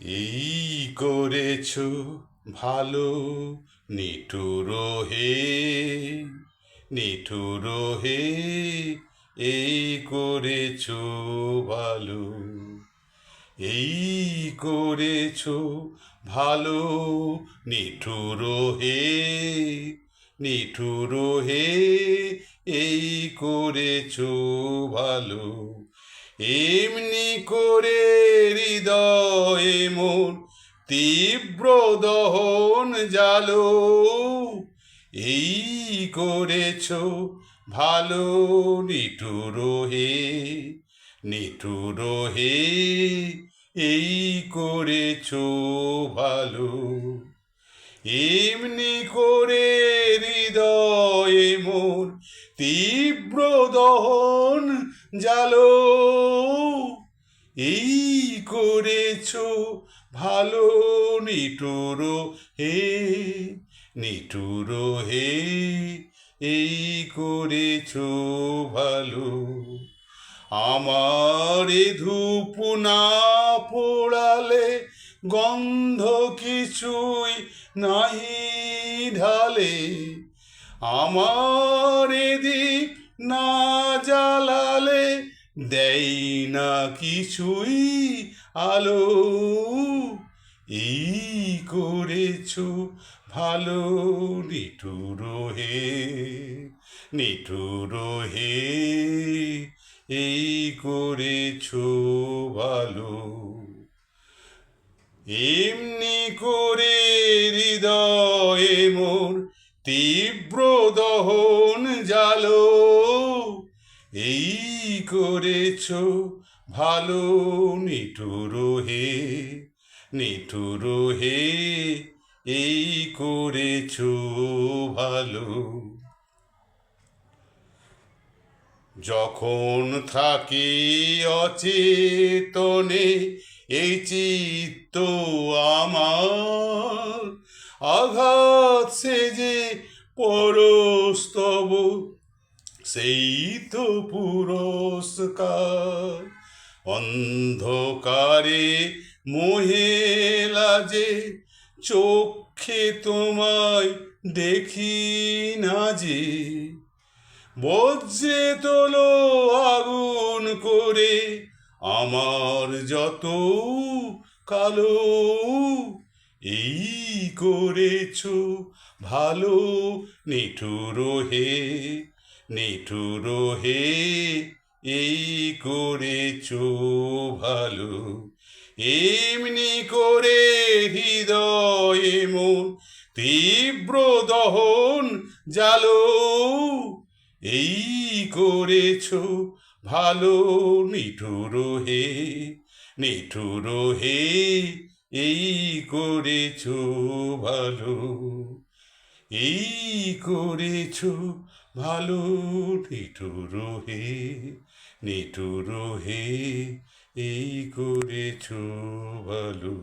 এই করেছ ভালো, নিঠুর হে, নিঠুর হে, এই করেছ ভালো, এই করেছ ভালো, নিঠুর হে, নিঠুর হে, এই করেছ ভালো। এমনি করে হৃদয়ে মোর তীব্র দহন জালো, এই করেছ ভালো, নিঠুর হে, নিঠুর হে, এই করেছ ভালো। এমনি করে হৃদয়ে মোর তীব্র দহন জালো, এই করেছ ভালো, নিঠুর হে, নিঠুর হে, এই করেছ ভালো। আমার ধূপ না পোড়ালে গন্ধ কিছুই নাহি ঢালে, আমার দীপ না জ্বালালে দেয় না কিছুই আলো, এই করেছ ভালো, নিঠুর হে, নিঠুর হে, এই করেছ ভালো। এমনি করে হৃদয়ে মোর তীব্র দহন জালো, এই করেছ ভালো, নিঠুর হে, নিঠুর হে, এই করেছ ভালো। যখন থাকি অচেতনে এই চিত্ত আমার, আঘাত সেজে পরস্তব সেই তো পুরস্কার। অন্ধকারে মোহে লাজে চোখে তোমায় দেখি না যে, বজ্রে তোলো আগুন করে আমার যত কালো, এই করেছ ভালো, নিঠুর হে, নিঠুর হে, এই করেছ ভালো। এমনি করে হৃদয়ে মোর তীব্র দহন জালো, এই করেছ ভালো, নিঠুর হে, নিঠুর হে, এই করেছ ভালো, এই করেছ ভালো, নিঠুর হে, নিঠুর হে, এই করেছ ভালো।